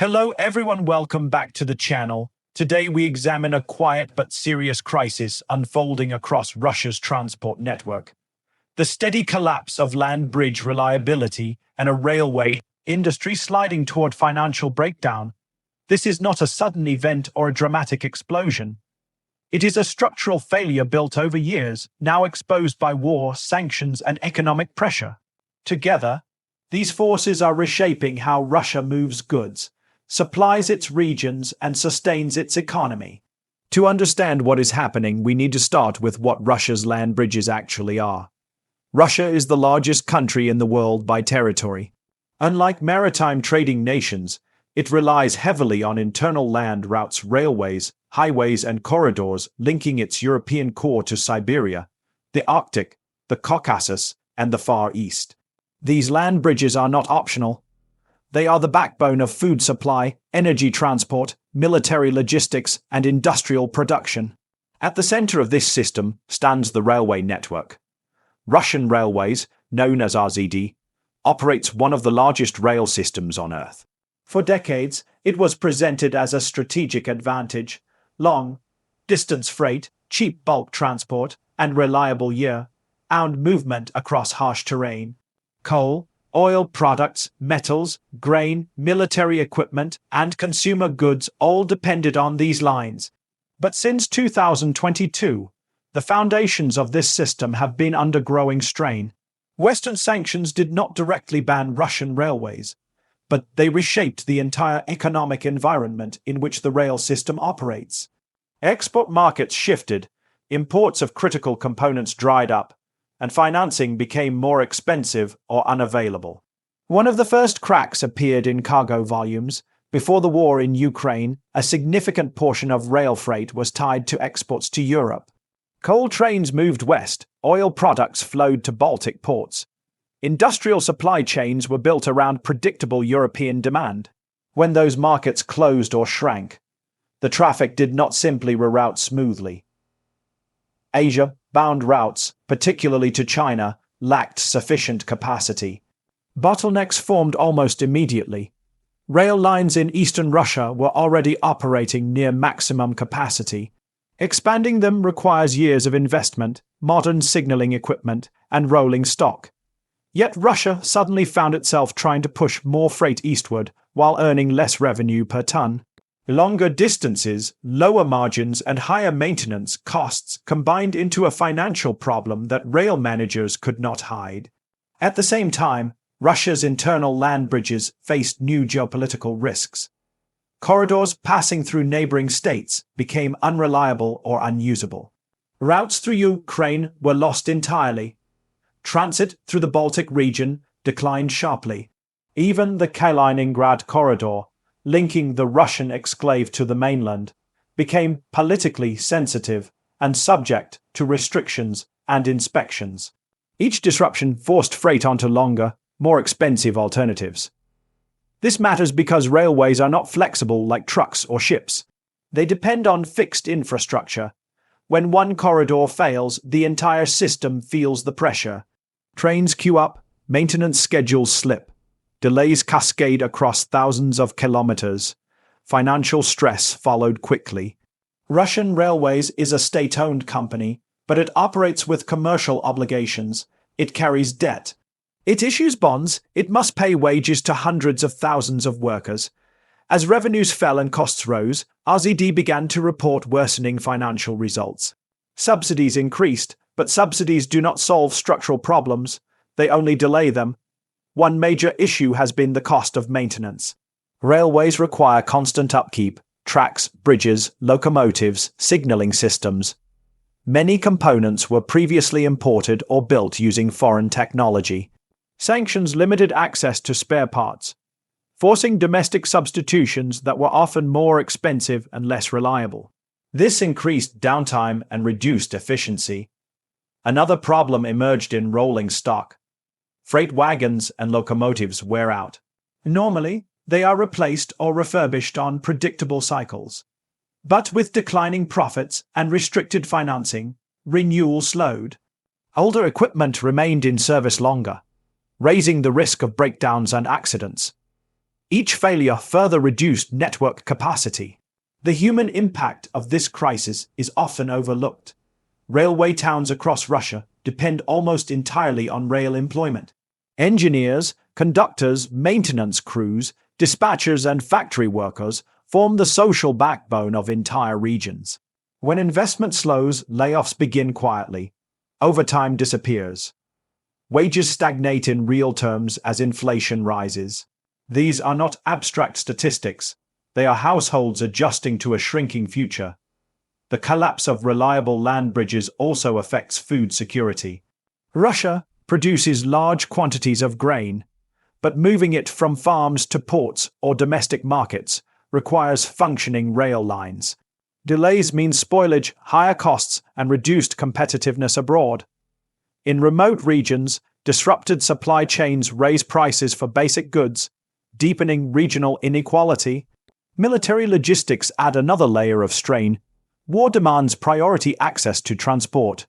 Hello everyone, welcome back to the channel. Today we examine a quiet but serious crisis unfolding across Russia's transport network. The steady collapse of land bridge reliability and a railway industry sliding toward financial breakdown. This is not a sudden event or a dramatic explosion. It is a structural failure built over years, now exposed by war, sanctions, and economic pressure. Together, these forces are reshaping how Russia moves goods, supplies its regions, and sustains its economy. To understand what is happening, we need to start with what Russia's land bridges actually are. Russia is the largest country in the world by territory. Unlike maritime trading nations, it relies heavily on internal land routes, railways, highways, and corridors linking its European core to Siberia, the Arctic, the Caucasus, and the Far East. These land bridges are not optional. They are the backbone of food supply, energy transport, military logistics, and industrial production. At the center of this system stands the railway network. Russian Railways, known as RZD, operates one of the largest rail systems on Earth. For decades, it was presented as a strategic advantage: long-distance freight, cheap bulk transport, and reliable year-round movement across harsh terrain. Coal, oil products, metals, grain, military equipment, and consumer goods all depended on these lines. But since 2022, the foundations of this system have been under growing strain. Western sanctions did not directly ban Russian railways, but they reshaped the entire economic environment in which the rail system operates. Export markets shifted, imports of critical components dried up, and financing became more expensive or unavailable. One of the first cracks appeared in cargo volumes. Before the war in Ukraine, a significant portion of rail freight was tied to exports to Europe. Coal trains moved west, oil products flowed to Baltic ports. Industrial supply chains were built around predictable European demand. When those markets closed or shrank, the traffic did not simply reroute smoothly. Asia-bound routes, particularly to China, lacked sufficient capacity. Bottlenecks formed almost immediately. Rail lines in eastern Russia were already operating near maximum capacity. Expanding them requires years of investment, modern signaling equipment, and rolling stock. Yet Russia suddenly found itself trying to push more freight eastward while earning less revenue per ton. Longer distances, lower margins, and higher maintenance costs combined into a financial problem that rail managers could not hide. At the same time, Russia's internal land bridges faced new geopolitical risks. Corridors passing through neighboring states became unreliable or unusable. Routes through Ukraine were lost entirely. Transit through the Baltic region declined sharply. Even the Kaliningrad corridor, linking the Russian exclave to the mainland, became politically sensitive and subject to restrictions and inspections. Each disruption forced freight onto longer, more expensive alternatives. This matters because railways are not flexible like trucks or ships. They depend on fixed infrastructure. When one corridor fails, the entire system feels the pressure. Trains queue up, maintenance schedules slip. Delays cascade across thousands of kilometers. Financial stress followed quickly. Russian Railways is a state-owned company, but it operates with commercial obligations. It carries debt. It issues bonds. It must pay wages to hundreds of thousands of workers. As revenues fell and costs rose, RZD began to report worsening financial results. Subsidies increased, but subsidies do not solve structural problems. They only delay them. One major issue has been the cost of maintenance. Railways require constant upkeep: tracks, bridges, locomotives, signaling systems. Many components were previously imported or built using foreign technology. Sanctions limited access to spare parts, forcing domestic substitutions that were often more expensive and less reliable. This increased downtime and reduced efficiency. Another problem emerged in rolling stock. Freight wagons and locomotives wear out. Normally, they are replaced or refurbished on predictable cycles. But with declining profits and restricted financing, renewal slowed. Older equipment remained in service longer, raising the risk of breakdowns and accidents. Each failure further reduced network capacity. The human impact of this crisis is often overlooked. Railway towns across Russia depend almost entirely on rail employment. Engineers, conductors, maintenance crews, dispatchers, and factory workers form the social backbone of entire regions. When investment slows, layoffs begin quietly. Overtime disappears. Wages stagnate in real terms as inflation rises. These are not abstract statistics. They are households adjusting to a shrinking future. The collapse of reliable land bridges also affects food security. Russia produces large quantities of grain, but moving it from farms to ports or domestic markets requires functioning rail lines. Delays mean spoilage, higher costs, and reduced competitiveness abroad. In remote regions, disrupted supply chains raise prices for basic goods, deepening regional inequality. Military logistics add another layer of strain. War demands priority access to transport.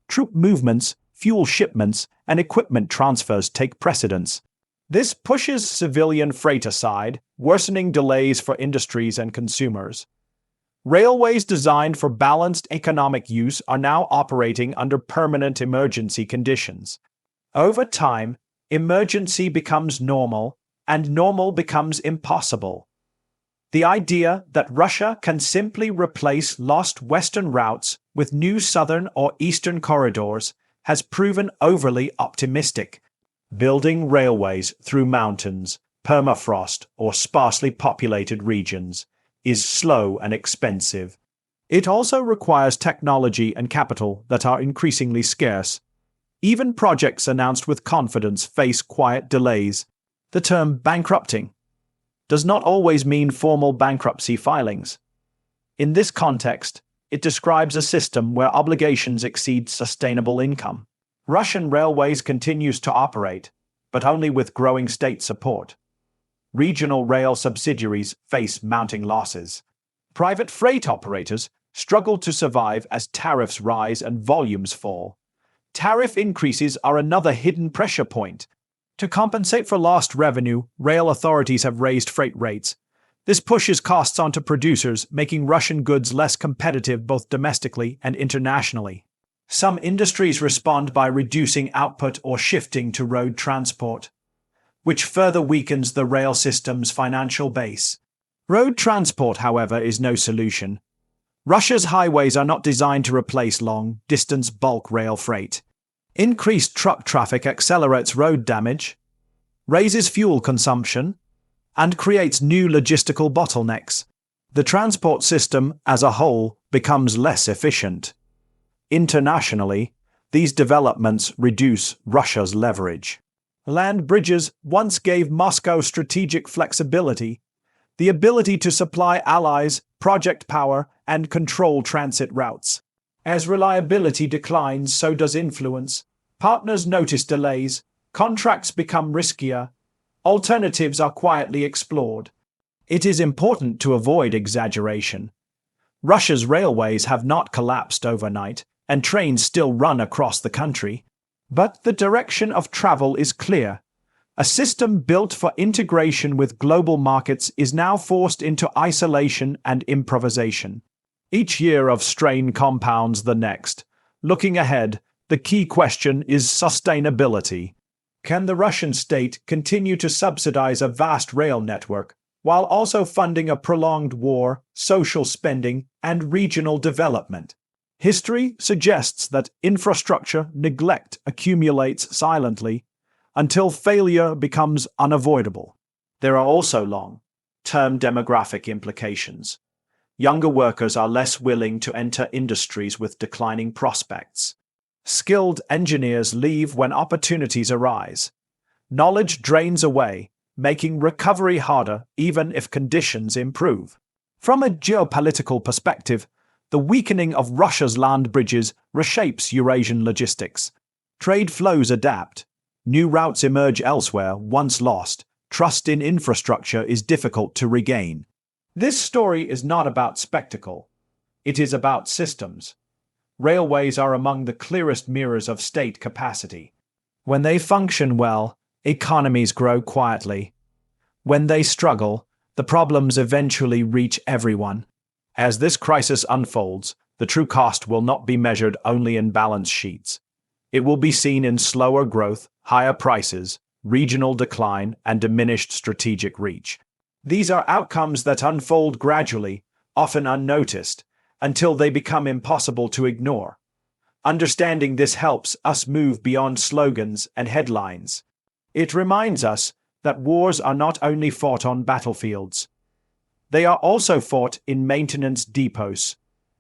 Troop movements, fuel shipments, and equipment transfers take precedence. This pushes civilian freight aside, worsening delays for industries and consumers. Railways designed for balanced economic use are now operating under permanent emergency conditions. Over time, emergency becomes normal, and normal becomes impossible. The idea that Russia can simply replace lost Western routes with new southern or eastern corridors has proven overly optimistic. Building railways through mountains, permafrost, or sparsely populated regions is slow and expensive. It also requires technology and capital that are increasingly scarce. Even projects announced with confidence face quiet delays. The term bankrupting does not always mean formal bankruptcy filings. In this context, it describes a system where obligations exceed sustainable income. Russian railways continues to operate, but only with growing state support. Regional rail subsidiaries face mounting losses. Private freight operators struggle to survive as tariffs rise and volumes fall. Tariff increases are another hidden pressure point. To compensate for lost revenue, rail authorities have raised freight rates. This pushes costs onto producers, making Russian goods less competitive both domestically and internationally. Some industries respond by reducing output or shifting to road transport, which further weakens the rail system's financial base. Road transport, however, is no solution. Russia's highways are not designed to replace long-distance bulk rail freight. Increased truck traffic accelerates road damage, raises fuel consumption, and creates new logistical bottlenecks. The transport system as a whole becomes less efficient. Internationally, these developments reduce Russia's leverage. Land bridges once gave Moscow strategic flexibility, the ability to supply allies, project power, and control transit routes. As reliability declines, so does influence. Partners notice delays, contracts become riskier, alternatives are quietly explored. It is important to avoid exaggeration. Russia's railways have not collapsed overnight, and trains still run across the country. But the direction of travel is clear. A system built for integration with global markets is now forced into isolation and improvisation. Each year of strain compounds the next. Looking ahead, the key question is sustainability. Can the Russian state continue to subsidize a vast rail network while also funding a prolonged war, social spending, and regional development? History suggests that infrastructure neglect accumulates silently until failure becomes unavoidable. There are also long-term demographic implications. Younger workers are less willing to enter industries with declining prospects. Skilled engineers leave when opportunities arise. Knowledge drains away, making recovery harder even if conditions improve. From a geopolitical perspective, the weakening of Russia's land bridges reshapes Eurasian logistics. Trade flows adapt. New routes emerge elsewhere. Once lost, trust in infrastructure is difficult to regain. This story is not about spectacle. It is about systems. Railways are among the clearest mirrors of state capacity. When they function well, economies grow quietly. When they struggle, the problems eventually reach everyone. As this crisis unfolds, the true cost will not be measured only in balance sheets. It will be seen in slower growth, higher prices, regional decline, and diminished strategic reach. These are outcomes that unfold gradually, often unnoticed, until they become impossible to ignore. Understanding this helps us move beyond slogans and headlines. It reminds us that wars are not only fought on battlefields. They are also fought in maintenance depots,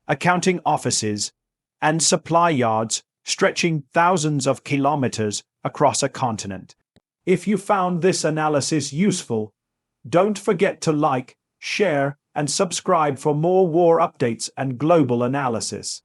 accounting offices, and supply yards stretching thousands of kilometers across a continent. If you found this analysis useful, don't forget to like, share, and subscribe for more war updates and global analysis.